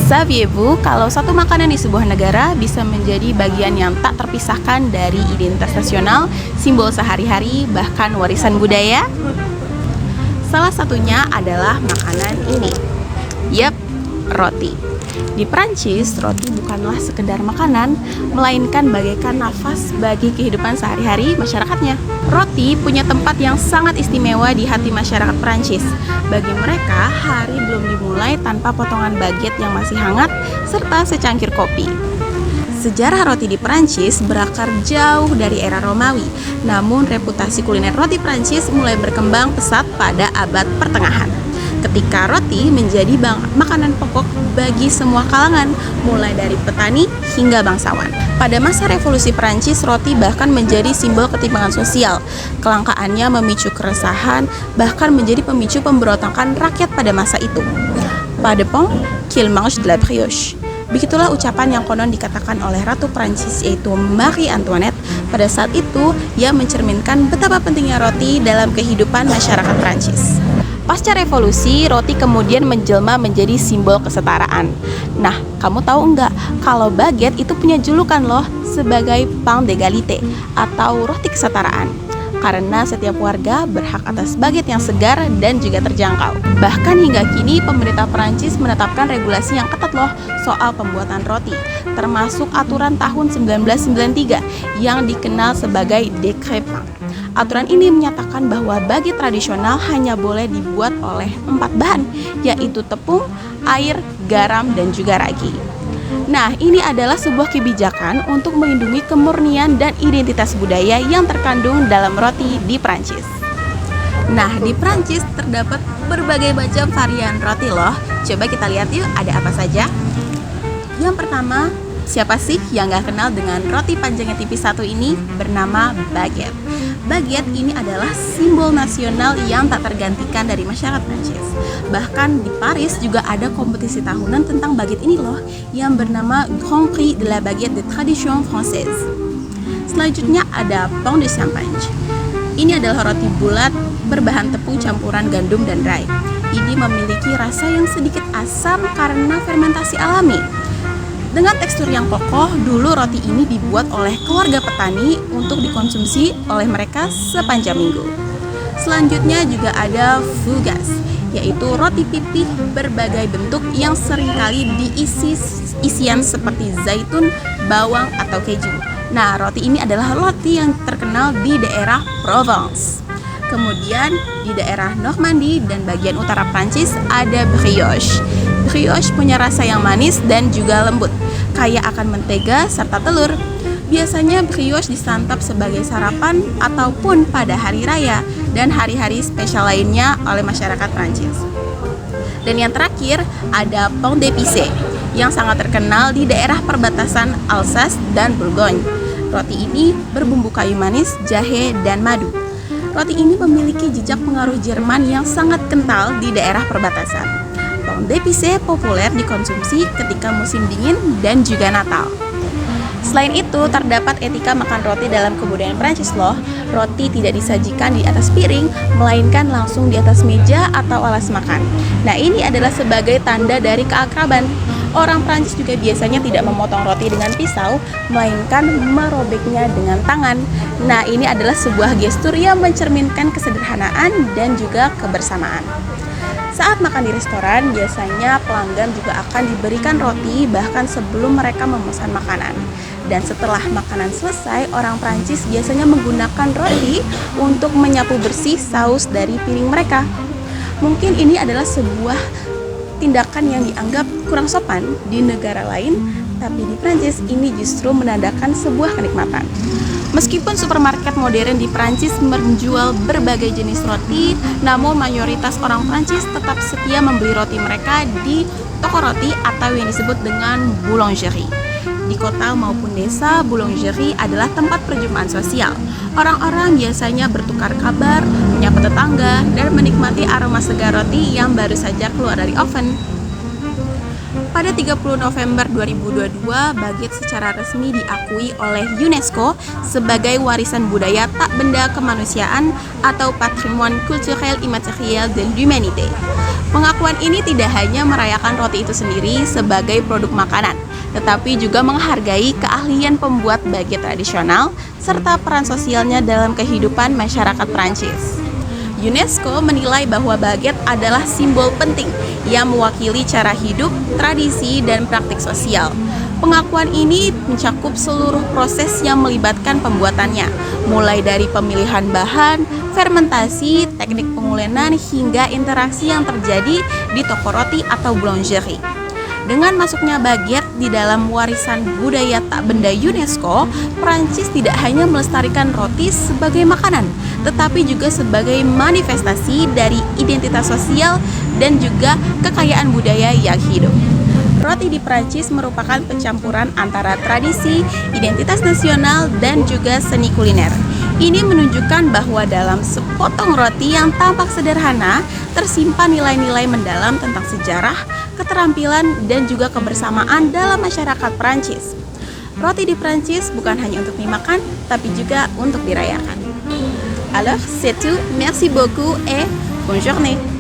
Saviez-vous kalau satu makanan di sebuah negara bisa menjadi bagian yang tak terpisahkan dari identitas nasional, simbol sehari-hari, bahkan warisan budaya? Salah satunya adalah makanan ini. Yap, roti. Di Prancis, roti bukanlah sekedar makanan, melainkan bagaikan nafas bagi kehidupan sehari-hari masyarakatnya. Roti punya tempat yang sangat istimewa di hati masyarakat Prancis. Bagi mereka, hari belum dimulai tanpa potongan baguette yang masih hangat, serta secangkir kopi. Sejarah roti di Prancis berakar jauh dari era Romawi, namun reputasi kuliner roti Prancis mulai berkembang pesat pada abad pertengahan. Ketika roti menjadi makanan pokok bagi semua kalangan, mulai dari petani hingga bangsawan. Pada masa revolusi Perancis, roti bahkan menjadi simbol ketimpangan sosial. Kelangkaannya memicu keresahan, bahkan menjadi pemicu pemberontakan rakyat pada masa itu. Pas de pain, qu'il mange de la brioche. Begitulah ucapan yang konon dikatakan oleh Ratu Prancis, yaitu Marie Antoinette. Pada saat itu, ia mencerminkan betapa pentingnya roti dalam kehidupan masyarakat Prancis. Pasca revolusi, roti kemudian menjelma menjadi simbol kesetaraan. Nah, kamu tahu nggak kalau baguette itu punya julukan loh sebagai pain d'égalité atau roti kesetaraan. Karena setiap warga berhak atas baguette yang segar dan juga terjangkau. Bahkan hingga kini pemerintah Perancis menetapkan regulasi yang ketat loh soal pembuatan roti, termasuk aturan tahun 1993 yang dikenal sebagai Décret Pain. Aturan ini menyatakan bahwa baguette tradisional hanya boleh dibuat oleh 4 bahan, yaitu tepung, air, garam, dan juga ragi. Nah, ini adalah sebuah kebijakan untuk melindungi kemurnian dan identitas budaya yang terkandung dalam roti di Prancis. Nah, di Prancis terdapat berbagai macam varian roti loh. Coba kita lihat yuk, ada apa saja. Yang pertama, siapa sih yang gak kenal dengan roti panjangnya tipis satu ini bernama baguette. Baguette ini adalah simbol nasional yang tak tergantikan dari masyarakat Prancis. Bahkan di Paris juga ada kompetisi tahunan tentang baguette ini loh, yang bernama Grand Prix de la Baguette de Tradition Française. Selanjutnya ada pain de champagne. Ini adalah roti bulat berbahan tepung campuran gandum dan rye. Ini memiliki rasa yang sedikit asam karena fermentasi alami. Dengan tekstur yang kokoh, dulu roti ini dibuat oleh keluarga petani untuk dikonsumsi oleh mereka sepanjang minggu. Selanjutnya juga ada fougasse, yaitu roti pipih berbagai bentuk yang seringkali diisi isian seperti zaitun, bawang, atau keju. Nah, roti ini adalah roti yang terkenal di daerah Provence. Kemudian di daerah Normandy dan bagian utara Prancis ada brioche. Brioche punya rasa yang manis dan juga lembut, kaya akan mentega serta telur. Biasanya brioche disantap sebagai sarapan ataupun pada hari raya dan hari-hari spesial lainnya oleh masyarakat Prancis. Dan yang terakhir ada pain d'épices yang sangat terkenal di daerah perbatasan Alsace dan Bourgogne. Roti ini berbumbu kayu manis, jahe, dan madu. Roti ini memiliki jejak pengaruh Jerman yang sangat kental di daerah perbatasan. Pain d'épices populer dikonsumsi ketika musim dingin dan juga Natal. Selain itu, terdapat etika makan roti dalam kebudayaan Prancis loh. Roti tidak disajikan di atas piring, melainkan langsung di atas meja atau alas makan. Nah, ini adalah sebagai tanda dari keakraban. Orang Prancis juga biasanya tidak memotong roti dengan pisau, melainkan merobeknya dengan tangan. Nah, ini adalah sebuah gestur yang mencerminkan kesederhanaan dan juga kebersamaan. Saat makan di restoran, biasanya pelanggan juga akan diberikan roti bahkan sebelum mereka memesan makanan. Dan setelah makanan selesai, orang Prancis biasanya menggunakan roti untuk menyapu bersih saus dari piring mereka. Mungkin ini adalah sebuah tindakan yang dianggap kurang sopan di negara lain, tapi di Prancis ini justru menandakan sebuah kenikmatan. Meskipun supermarket modern di Prancis menjual berbagai jenis roti, namun mayoritas orang Prancis tetap setia membeli roti mereka di toko roti atau yang disebut dengan boulangerie. Di kota maupun desa, boulangerie adalah tempat perjumpaan sosial. Orang-orang biasanya bertukar kabar, menyapa tetangga, dan menikmati aroma segar roti yang baru saja keluar dari oven. Pada 30 November 2022, baguette secara resmi diakui oleh UNESCO sebagai warisan budaya tak benda kemanusiaan atau patrimoine culturel immatériel de l'humanité. Pengakuan ini tidak hanya merayakan roti itu sendiri sebagai produk makanan, tetapi juga menghargai keahlian pembuat baguette tradisional serta peran sosialnya dalam kehidupan masyarakat Prancis. UNESCO menilai bahwa baguette adalah simbol penting yang mewakili cara hidup, tradisi, dan praktik sosial. Pengakuan ini mencakup seluruh proses yang melibatkan pembuatannya, mulai dari pemilihan bahan, fermentasi, teknik pengulenan, hingga interaksi yang terjadi di toko roti atau boulangerie. Dengan masuknya baguette di dalam warisan budaya tak benda UNESCO, Prancis tidak hanya melestarikan roti sebagai makanan, tetapi juga sebagai manifestasi dari identitas sosial dan juga kekayaan budaya yang hidup. Roti di Prancis merupakan pencampuran antara tradisi, identitas nasional, dan juga seni kuliner. Ini menunjukkan bahwa dalam sepotong roti yang tampak sederhana, tersimpan nilai-nilai mendalam tentang sejarah, keterampilan, dan juga kebersamaan dalam masyarakat Prancis. Roti di Prancis bukan hanya untuk dimakan, tapi juga untuk dirayakan. Alors, c'est tout. Merci beaucoup et bonne journée.